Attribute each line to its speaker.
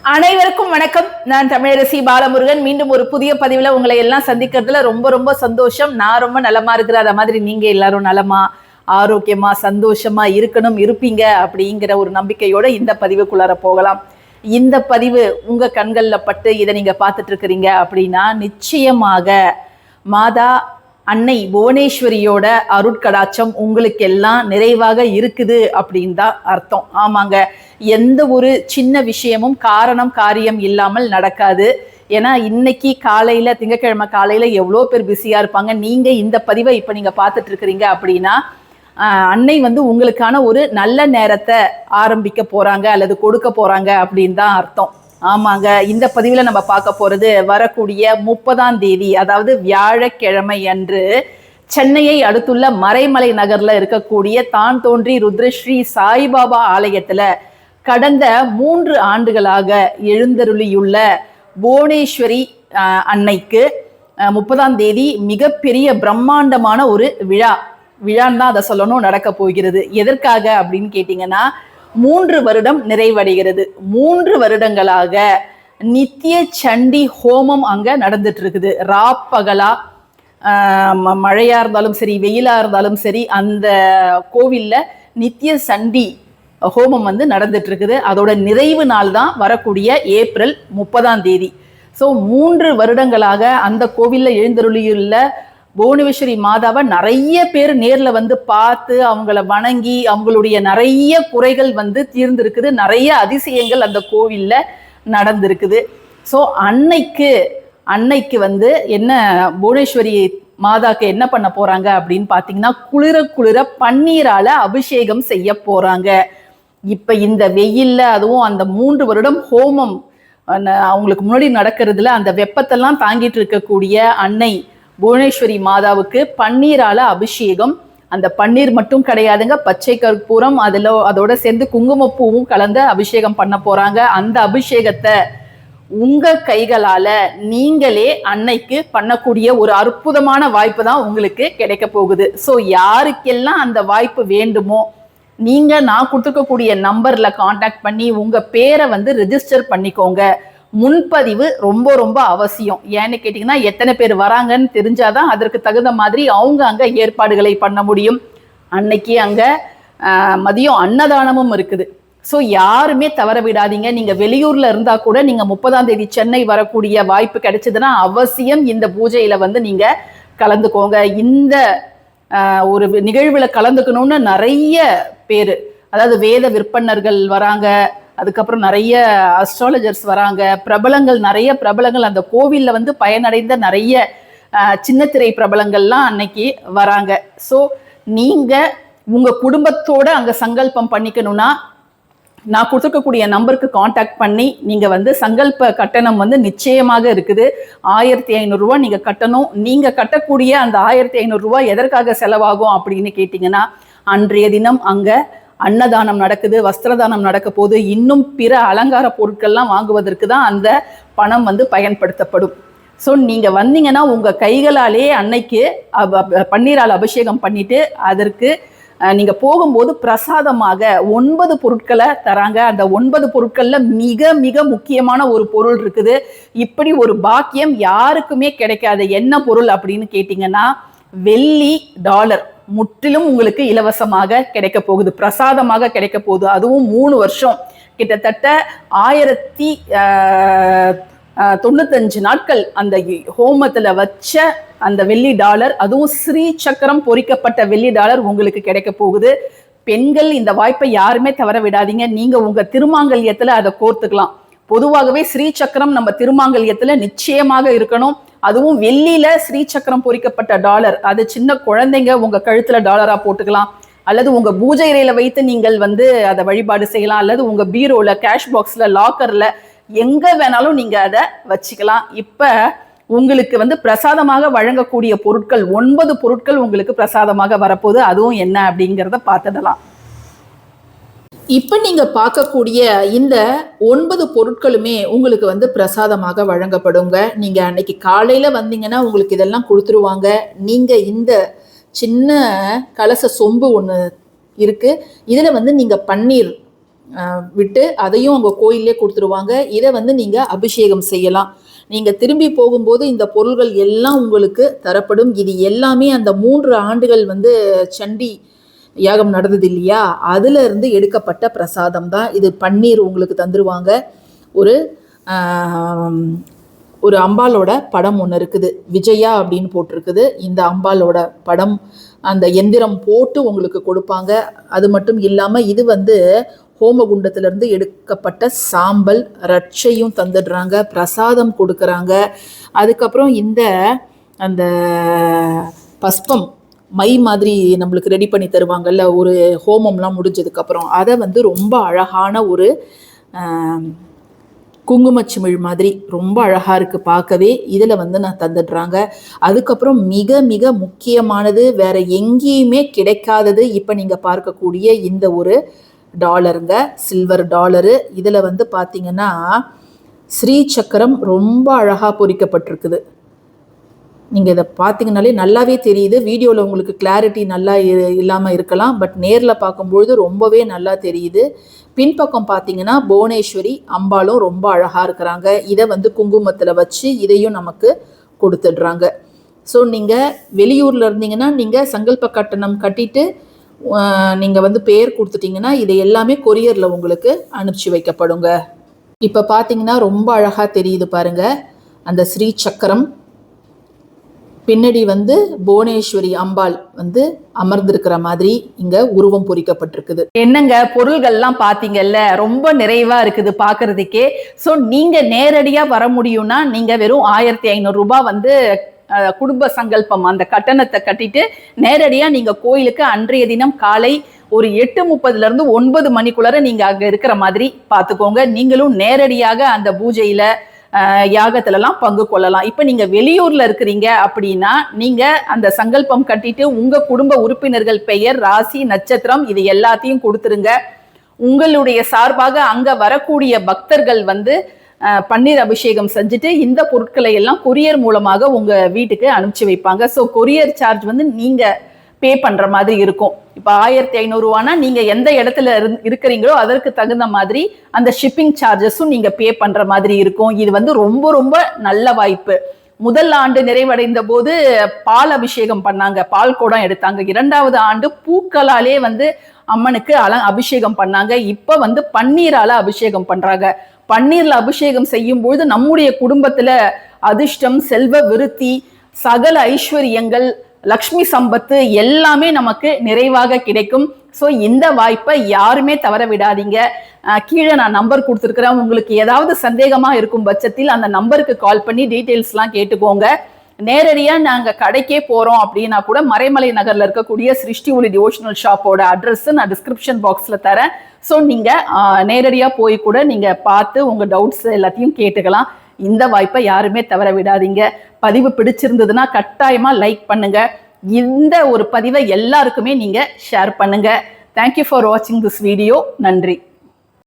Speaker 1: அனைவருக்கும் வணக்கம். நான் தமிழரசி பாலமுருகன். மீண்டும் ஒரு புதிய பதிவுல உங்களை எல்லாம் சந்திக்கிறதுல ரொம்ப ரொம்ப சந்தோஷம். நான் ரொம்ப நலமா இருக்கிறேன். அத மாதிரி நீங்க எல்லாரும் நலமா, ஆரோக்கியமா, சந்தோஷமா இருப்பீங்க அப்படிங்கிற ஒரு நம்பிக்கையோட இந்த பதிவுக்குள்ளார போகலாம். இந்த பதிவு உங்க கண்கள்ல பட்டு இதை நீங்க பார்த்துட்டு இருக்கிறீங்க அப்படின்னா நிச்சயமாக மாதா அன்னை புவனேஸ்வரியோட அருட்கடாட்சம் உங்களுக்கு எல்லாம் நிறைவாக இருக்குது அப்படின்னு தான் அர்த்தம். ஆமாங்க, எந்த ஒரு சின்ன விஷயமும் காரணம் காரியம் இல்லாமல் நடக்காது. ஏன்னா இன்னைக்கு காலையில திங்கட்கிழமை காலையில எவ்வளோ பேர் பிஸியா இருப்பாங்க. நீங்க இந்த பதிவை இப்ப நீங்க பார்த்துட்டு இருக்கிறீங்க அப்படின்னா அன்னை உங்களுக்கான ஒரு நல்ல நேரத்தை ஆரம்பிக்க போறாங்க அல்லது கொடுக்க போறாங்க அப்படின்னு தான் அர்த்தம். ஆமாங்க, இந்த பதிவுல நம்ம பார்க்க போறது வரக்கூடிய 30ஆம் தேதி, அதாவது வியாழக்கிழமை அன்று சென்னையை அடுத்துள்ள மறைமலை நகர்ல இருக்கக்கூடிய தான் தோன்றி ருத்ரஸ்ரீ சாய்பாபா ஆலயத்துல கடந்த 3 ஆண்டுகளாக எழுந்தருளியுள்ள புவனேஸ்வரி அன்னைக்கு 30ஆம் தேதி மிகப்பெரிய பிரம்மாண்டமான ஒரு விழான்னு தான் அதை சொல்லணும் நடக்க போகிறது. எதற்காக அப்படின்னு கேட்டீங்கன்னா 3 வருடம் நிறைவடைகிறது. 3 வருடங்களாக நித்திய சண்டி ஹோமம் அங்க நடந்துட்டு இருக்குது. ராப்பகலா மழையா இருந்தாலும் சரி, வெயிலா இருந்தாலும் சரி, அந்த கோவில்ல நித்திய சண்டி ஹோமம் நடந்துட்டு இருக்குது. அதோட நிறைவு நாள் தான் வரக்கூடிய ஏப்ரல் 30ஆம் தேதி. ஸோ 3 வருடங்களாக அந்த கோவில்ல எழுந்தருளியுள்ள புவனேஸ்வரி மாதாவை நிறைய பேர் நேர்ல பார்த்து அவங்கள வணங்கி அவங்களுடைய நிறைய குறைகள் தீர்ந்திருக்குது. நிறைய அதிசயங்கள் அந்த கோவில்ல நடந்திருக்குது. ஸோ அன்னைக்கு என்ன புவனேஸ்வரி மாதாக்கு என்ன பண்ண போறாங்க அப்படின்னு பாத்தீங்கன்னா குளிர பன்னீரால அபிஷேகம் செய்ய போறாங்க. இப்ப இந்த வெயில்ல அதுவும் அந்த 3 வருடம் ஹோமம் அவங்களுக்கு முன்னாடி நடக்கிறதுல அந்த வெப்பத்தெல்லாம் தாங்கிட்டு இருக்கக்கூடிய அன்னை புவனேஸ்வரி மாதாவுக்கு பன்னீரால அபிஷேகம். அந்த பன்னீர் மட்டும் கிடையாதுங்க, பச்சை கற்பூரம் அதோட சேர்ந்து குங்குமப்பூவும் கலந்து அபிஷேகம் பண்ண போறாங்க. அந்த அபிஷேகத்தை உங்க கைகளால நீங்களே அன்னைக்கு பண்ணக்கூடிய ஒரு அற்புதமான வாய்ப்பு தான் உங்களுக்கு கிடைக்க போகுது. ஸோ யாருக்கெல்லாம் அந்த வாய்ப்பு வேண்டுமோ நீங்க நான் கொடுத்துருக்கக்கூடிய நம்பர்ல கான்டாக்ட் பண்ணி உங்க பேரை ரெஜிஸ்டர் பண்ணிக்கோங்க. முன்பதிவு ரொம்ப ரொம்ப அவசியம். ஏன்னு கேட்டீங்கன்னா எத்தனை பேர் வராங்கன்னு தெரிஞ்சாதான் அதற்கு தகுந்த மாதிரி அவங்க அங்க ஏற்பாடுகளை பண்ண முடியும். அன்னைக்கு அங்க மதியம் அன்னதானமும் இருக்குது. ஸோ யாருமே தவற விடாதீங்க. நீங்க வெளியூர்ல இருந்தா கூட நீங்க 30ஆம் தேதி சென்னை வரக்கூடிய வாய்ப்பு கிடைச்சதுன்னா அவசியம் இந்த பூஜையில நீங்க கலந்துக்கோங்க. இந்த ஒரு நிகழ்வுல கலந்துக்கணும்னு நிறைய பேர், அதாவது வேத விற்பனர்கள் வராங்க, அதுக்கப்புறம் நிறைய அஸ்ட்ராலஜர்ஸ் வராங்க, நிறைய பிரபலங்கள் அந்த கோவில்ல பயனடைந்த நிறைய சின்னத்திரை பிரபலங்கள்லாம் அன்னைக்கு வராங்க. ஸோ நீங்க உங்க குடும்பத்தோட அங்க சங்கல்பம் பண்ணிக்கணும்னா நான் கொடுத்துருக்கக்கூடிய நம்பருக்கு கான்டாக்ட் பண்ணி நீங்க சங்கல்ப கட்டணம் நிச்சயமாக இருக்குது. 1500 ரூபாய் நீங்க கட்டணும். நீங்க கட்டக்கூடிய அந்த 1500 ரூபாய் எதற்காக செலவாகும் அப்படின்னு கேட்டீங்கன்னா அன்றைய தினம் அங்க அன்னதானம் நடக்குது, வஸ்திரதானம் நடக்க போது, இன்னும் பிற அலங்கார பொருட்கள்லாம் வாங்குவதற்கு தான் அந்த பணம் பயன்படுத்தப்படும். ஸோ நீங்க வந்தீங்கன்னா உங்க கைகளாலே அன்னைக்கு பன்னீரால் அபிஷேகம் பண்ணிட்டு அதற்கு நீங்க போகும்போது பிரசாதமாக 9 பொருட்களை தராங்க. அந்த 9 பொருட்கள்ல மிக மிக முக்கியமான ஒரு பொருள் இருக்குது. இப்படி ஒரு பாக்கியம் யாருக்குமே கிடைக்காது. என்ன பொருள் அப்படின்னு கேட்டீங்கன்னா வெள்ளி டாலர் முற்றிலும் உங்களுக்கு இலவசமாக கிடைக்க போகுது, பிரசாதமாக கிடைக்க போகுது. அதுவும் 3 வருஷம் கிட்டத்தட்ட 1095 நாட்கள் அந்த ஹோமத்துல வச்ச அந்த வெள்ளி டாலர், அதுவும் ஸ்ரீ சக்கரம் பொறிக்கப்பட்ட வெள்ளி டாலர் உங்களுக்கு கிடைக்க போகுது. பெண்கள் இந்த வாய்ப்பை யாருமே தவற விடாதீங்க. நீங்க உங்க திருமாங்கல்யத்துல அதை கோர்த்துக்கலாம். பொதுவாகவே ஸ்ரீ சக்கரம் நம்ம திருமாங்கல்யத்துல நிச்சயமாக இருக்கணும். அதுவும் வெள்ளியில ஸ்ரீ சக்கரம் பொறிக்கப்பட்ட டாலர், அது சின்ன குழந்தைங்க உங்க கழுத்துல டாலரா போட்டுக்கலாம், அல்லது உங்க பூஜை அறையில வைத்து நீங்கள் அதை வழிபாடு செய்யலாம், அல்லது உங்க பீரோல, கேஷ் பாக்ஸ்ல, லாக்கர்ல எங்க வேணாலும் நீங்க அதை வச்சுக்கலாம். இப்ப உங்களுக்கு பிரசாதமாக வழங்கக்கூடிய பொருட்கள் 9 பொருட்கள் உங்களுக்கு பிரசாதமாக வரப்போகுது. அதுவும் என்ன அப்படிங்கிறத பார்த்துடலாம். இப்ப நீங்க பார்க்கக்கூடிய இந்த 9 பொருட்களுமே உங்களுக்கு பிரசாதமாக வழங்கப்படுங்க. நீங்க அன்னைக்கு காலையில வந்தீங்கன்னா உங்களுக்கு இதெல்லாம் கொடுத்துருவாங்க. நீங்க இந்த சின்ன கலச சொம்பு ஒன்று இருக்கு, இதுல நீங்க பன்னீர் விட்டு அதையும் உங்கள் கோயிலே கொடுத்துருவாங்க. இதை வந்து நீங்கள் அபிஷேகம் செய்யலாம். நீங்கள் திரும்பி போகும்போது இந்த பொருள்கள் எல்லாம் உங்களுக்கு தரப்படும். இது எல்லாமே அந்த 3 ஆண்டுகள் வந்து சண்டி யாகம் நடந்தது இல்லையா, அதுல இருந்து எடுக்கப்பட்ட பிரசாதம் தான் இது. பன்னீர் உங்களுக்கு தந்துருவாங்க. ஒரு அம்பாலோட படம் ஒன்று இருக்குது, விஜயா அப்படின்னு போட்டிருக்குது. இந்த அம்பாலோட படம் அந்த எந்திரம் போட்டு உங்களுக்கு கொடுப்பாங்க. அது மட்டும் இல்லாமல் இது வந்து ஹோமகுண்டத்திலிருந்து எடுக்கப்பட்ட சாம்பல், ரட்சையும் தந்துடுறாங்க, பிரசாதம் கொடுக்குறாங்க. அதுக்கப்புறம் அந்த பஸ்பம் மை மாதிரி நம்மளுக்கு ரெடி பண்ணி தருவாங்கல்ல ஒரு ஹோமம்லாம் முடிஞ்சதுக்கப்புறம், அதை வந்து ரொம்ப அழகான ஒரு குங்குமச்சிமிழ் மாதிரி ரொம்ப அழகாக இருக்குது பார்க்கவே. இதில் வந்து நான் தந்துடுறாங்க. அதுக்கப்புறம் மிக மிக முக்கியமானது, வேற எங்கேயுமே கிடைக்காதது, இப்போ நீங்கள் பார்க்கக்கூடிய இந்த ஒரு டாலருங்க, சில்வர் டாலரு. இதில் வந்து பார்த்தீங்கன்னா ஸ்ரீ சக்கரம் ரொம்ப அழகாக பொறிக்கப்பட்டிருக்குது. நீங்கள் இதை பார்த்தீங்கன்னாலே நல்லாவே தெரியுது. வீடியோவில் உங்களுக்கு கிளாரிட்டி நல்லா இல்லாமல் இருக்கலாம், பட் நேரில் பார்க்கும்பொழுது ரொம்பவே நல்லா தெரியுது. பின்பக்கம் பார்த்தீங்கன்னா புவனேஸ்வரி அம்பாலும் ரொம்ப அழகாக இருக்கிறாங்க. இதை வந்து குங்குமத்தில் வச்சு இதையும் நமக்கு கொடுத்துடுறாங்க. ஸோ நீங்கள் வெளியூரில் இருந்தீங்கன்னா நீங்கள் சங்கல்ப கட்டணம் கட்டிட்டு நீங்கள் வந்து பேர் கொடுத்துட்டிங்கன்னா இது எல்லாமே கொரியரில் உங்களுக்கு அனுப்பிச்சி வைக்கப்படுங்க. இப்போ பார்த்தீங்கன்னா ரொம்ப அழகாக தெரியுது பாருங்கள் அந்த ஸ்ரீ சக்கரம். பின்னாடி வந்து புவனேஸ்வரி அம்பாள் வந்து அமர்ந்திருக்கிற மாதிரி இங்க உருவம் பொறிக்கப்பட்டிருக்குது. என்னங்க பொருள்கள்லாம் பாத்தீங்கல்ல, ரொம்ப நிறைவா இருக்குது பாக்குறதுக்கே. சோ நீங்க நேரடியா வர முடியும்னா நீங்க வெறும் 1500 ரூபாய் வந்து குடும்ப சங்கல்பம் அந்த கட்டணத்தை கட்டிட்டு நேரடியா நீங்க கோயிலுக்கு அன்றைய தினம் காலை ஒரு 8:30 இருந்து 9 மணிக்குள்ளார நீங்க அங்க இருக்கிற மாதிரி பாத்துக்கோங்க. நீங்களும் நேரடியாக அந்த பூஜையில யாகத்துலலாம் பங்கு கொள்ளலாம். இப்ப நீங்க வெளியூர்ல இருக்கிறீங்க அப்படின்னா நீங்க அந்த சங்கல்பம் கட்டிட்டு உங்க குடும்ப உறுப்பினர்கள் பெயர், ராசி, நட்சத்திரம் இது எல்லாத்தையும் கொடுத்துருங்க. உங்களுடைய சார்பாக அங்க வரக்கூடிய பக்தர்கள் வந்து பன்னீர் அபிஷேகம் செஞ்சுட்டு இந்த பொருட்களை எல்லாம் கொரியர் மூலமாக உங்க வீட்டுக்கு அனுப்பிச்சு வைப்பாங்க. ஸோ கொரியர் சார்ஜ் வந்து நீங்க பே பண்ற மாதிரி இருக்கும். இப்போ 1500 ரூபானா நீங்க எந்த இடத்துல இருக்கிறீங்களோ அதற்கு தகுந்த மாதிரி அந்த ஷிப்பிங் சார்ஜஸும் நீங்க பே பண்ற மாதிரி இருக்கும். இது வந்து ரொம்ப ரொம்ப நல்ல வாய்ப்பு. முதல் ஆண்டு நிறைவடைந்த போது பால் அபிஷேகம் பண்ணாங்க, பால் குடம் எடுத்தாங்க. 2வது ஆண்டு பூக்களாலே வந்து அம்மனுக்கு அபிஷேகம் பண்ணாங்க. இப்ப வந்து பன்னீரால அபிஷேகம் பண்றாங்க. பன்னீர்ல அபிஷேகம் செய்யும் பொழுது நம்முடைய குடும்பத்துல அதிர்ஷ்டம், செல்வ விருத்தி, சகல ஐஸ்வர்யங்கள், லக்ஷ்மி சம்பத்து எல்லாமே நமக்கு நிறைவாக கிடைக்கும். ஸோ இந்த வாய்ப்பை யாருமே தவற விடாதீங்க. கீழே நான் நம்பர் கொடுத்துருக்கிறேன். உங்களுக்கு ஏதாவது சந்தேகமா இருக்கும் பட்சத்தில் அந்த நம்பருக்கு கால் பண்ணி டீட்டெயில்ஸ்லாம் கேட்டுக்கோங்க. நேரடியா நாங்க கடைக்கே போறோம் அப்படின்னா கூட மறைமலை நகர்ல இருக்கக்கூடிய சிருஷ்டி ஒளி டிவோஷனல் ஷாப்போட அட்ரஸ் நான் டிஸ்கிரிப்ஷன் பாக்ஸ்ல தரேன். ஸோ நீங்க நேரடியா போய் கூட நீங்க பார்த்து உங்க டவுட்ஸ் எல்லாத்தையும் கேட்டுக்கலாம். இந்த வாய்ப்பை யாருமே தவற விடாதீங்க. பதிவு பிடிச்சிருந்ததுன்னா கட்டாயமா லைக் பண்ணுங்க. இந்த ஒரு பதிவை எல்லாருக்குமே நீங்க ஷேர் பண்ணுங்க. தேங்க்யூ ஃபார் வாட்சிங் திஸ் வீடியோ. நன்றி.